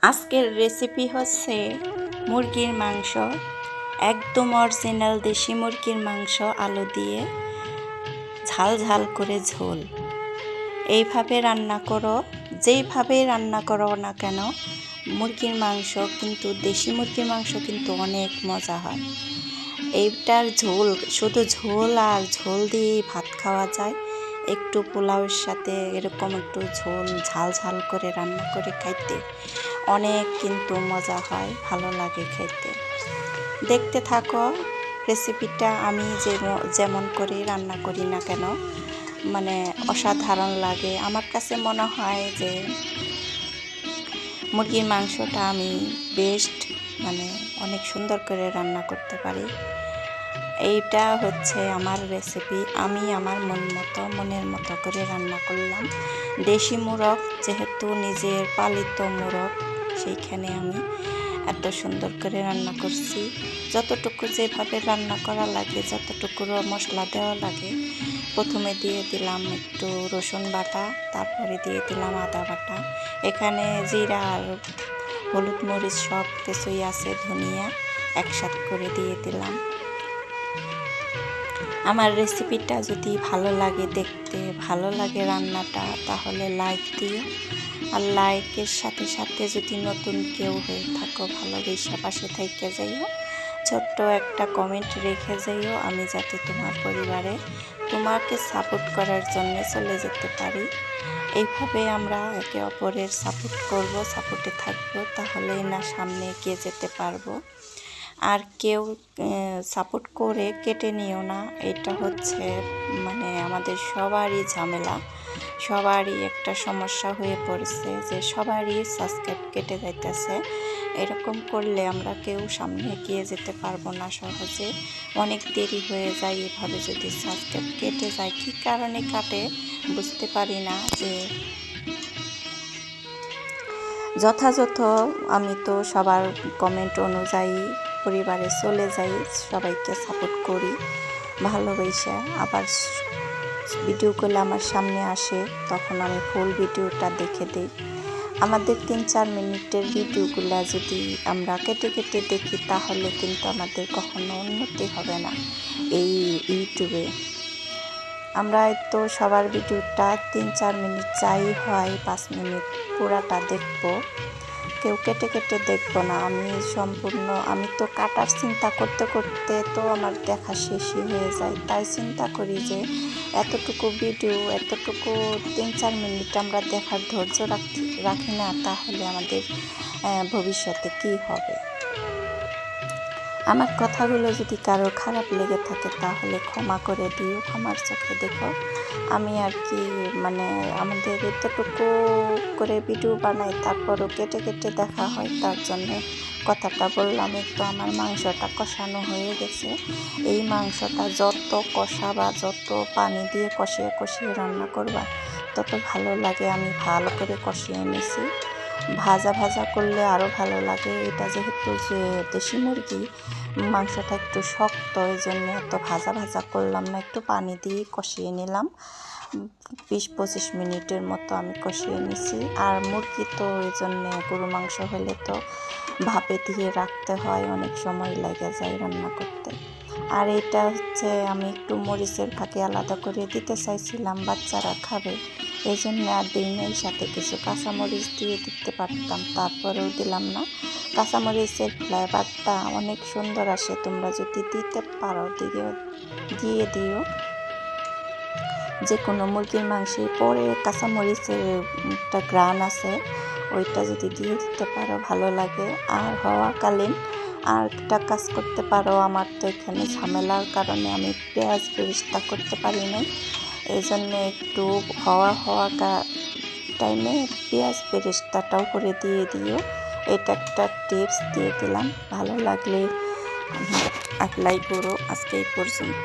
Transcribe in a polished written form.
আজকের রেসিপি হচ্ছে মুরগির মাংস, একদম অরিজিনাল দেশি মুরগির মাংস আলু দিয়ে ঝাল ঝাল করে ঝোল। এইভাবে রান্না করো, যেইভাবে রান্না করো না কেন মুরগির মাংস কিন্তু দেশি মুরগির মাংস কিন্তু অনেক মজা হয়। এইটার ঝোল, শুধু ঝোল আর ঝোল দিয়েই ভাত খাওয়া যায়। একটু পোলাওয়ের সাথে এরকম একটু ঝোল ঝাল ঝাল করে রান্না করে খাইতে অনেক কিন্তু মজা হয়, ভালো লাগে খাইতে। দেখতে থাকো রেসিপিটা, আমি যেমন করে রান্না করি না কেন মানে অসাধারণ লাগে। আমার কাছে মনে হয় যে মুরগির মাংসটা আমি বেস্ট, মানে অনেক সুন্দর করে রান্না করতে পারি। এইটা হচ্ছে আমার রেসিপি, আমি আমার মনের মতো করে রান্না করলাম। দেশি মোরগ, যেহেতু নিজের পালিত মোরগ, সেইখানে আমি এত সুন্দর করে রান্না করছি। যতটুকু যেভাবে রান্না করা লাগে, যতটুকু মশলা দেওয়া লাগে, প্রথমে দিয়ে দিলাম একটু রসুন বাটা, তারপরে দিয়ে দিলাম আদা বাটা, এখানে জিরা আর হলুদ মরিচ সব কিছুই আছে, ধনিয়া একসাথে করে দিয়ে দিলাম। আমার রেসিপিটা যদি ভালো লাগে, দেখতে ভালো লাগে রান্নাটা, তাহলে লাইক দিও। আর লাইকের সাথে সাথে যদি নতুন কেউ হয়ে থাকো, ভালোবেসে পাশে থেকে যাইও, ছোট্ট একটা কমেন্ট রেখে যাইও, আমি যাতে তোমার পরিবারে তোমাকে সাপোর্ট করার জন্য চলে যেতে পারি। এইভাবে আমরা একে অপরের সাপোর্ট করব, সাপোর্টে থাকবো, তাহলেই না সামনে এগিয়ে যেতে পারবো। আর কেউ সাপোর্ট করে কেটে নিও না, এটা হচ্ছে মানে আমাদের সবারই ঝামেলা, সবারই একটা সমস্যা হয়ে পড়েছে যে সবারই সাবস্ক্রাইব কেটে যাইতেছে। এরকম করলে আমরা কেউ সামনে এগিয়ে যেতে পারবো না সহজে, অনেক দেরি হয়ে যায়। এভাবে যদি সাবস্ক্রাইব কেটে যায়, কী কারণে কাটে বুঝতে পারি না। যে যথাযথ আমি তো সবার কমেন্ট অনুযায়ী পরিবারে চলে যাই, সবাইকে সাপোর্ট করি ভালোবেসে। আবার ভিডিও করলে আমার সামনে আসে, তখন আমি ফুল ভিডিওটা দেখে দিই। আমাদের 3-4 মিনিটের ভিডিওগুলো যদি আমরা কেটে কেটে দেখি, তাহলে কিন্তু আমাদের কখনো উন্নতি হবে না এই ইউটিউবে। আমরা তো সবার ভিডিওটা 3-4 মিনিট যাই হয় 5 মিনিট পুরাটা দেখবো, কেউ কেটে কেটে দেখবো না। আমি তো কাটার চিন্তা করতে করতে তো আমার দেখা শেষই হয়ে যায়। তাই চিন্তা করি যে এতটুকু ভিডিও, এতটুকু 3-4 মিনিট আমরা দেখার ধৈর্য রাখি না, তাহলে আমাদের ভবিষ্যতে কি হবে। আমার কথাগুলো যদি কারো খারাপ লেগে থাকে, তাহলে ক্ষমা করে দিও, ক্ষমার চোখে দেখো। আমি আর কি মানে আমাদের এতটুকু করে ভিডিও বানাই, তারপরও কেটে কেটে দেখা হয়, তার জন্যে কথাটা বললাম। একটু আমার মাংসটা কষানো হয়ে গেছে। এই মাংসটা যত কষাবা, যত পানি দিয়ে কষিয়ে কষিয়ে রান্না করবা, তত ভালো লাগে। আমি ভালো করে কষিয়ে নিছি, ভাজা ভাজা করলে আরও ভালো লাগে। এটা যেহেতু যে দেশি মুরগি, মাংসটা একটু শক্ত, এই জন্য এত ভাজা ভাজা করলাম না, একটু পানি দিয়ে কষিয়ে নিলাম। 20-25 মিনিটের মতো আমি কষিয়ে নিছি। আর মুরগি তো এই জন্যে, গরু মাংস হলে তো ভাপে দিয়ে রাখতে হয়, অনেক সময় লেগে যায় রান্না করতে। আর এটা হচ্ছে আমি একটু মরিচের ফাঁকে আলাদা করে দিতে চাইছিলাম, বাচ্চারা খাবে, এই জন্য আর দিই নাই। সাথে কিছু কাঁচামরিচ দিয়ে দিতে পারতাম, তারপরেও দিলাম না। কাঁচামরিচের ফ্লেভারটা অনেক সুন্দর আসে, তোমরা যদি দিতে পারো দিয়ে দিও। যে কোনো মুরগির মাংসে পরে কাঁচামরিচের একটা ঘ্রাণ আছে, ওইটা যদি দিয়ে দিতে পারো ভালো লাগে। আর হওয়াকালীন আর একটা কাজ করতে পারো, আমার তো এখানে ঝামেলার কারণে আমি পেঁয়াজ বেরেস্তা করতে পারি নাই, এই জন্যে একটু হওয়া টাইমে পেঁয়াজ বেরেস্তাটাও করে দিয়ে দিও। এটা একটা টিপস দিয়ে দিলাম, ভালো লাগলে অ্যাপ্লাই করো। আজকে এই পর্যন্ত।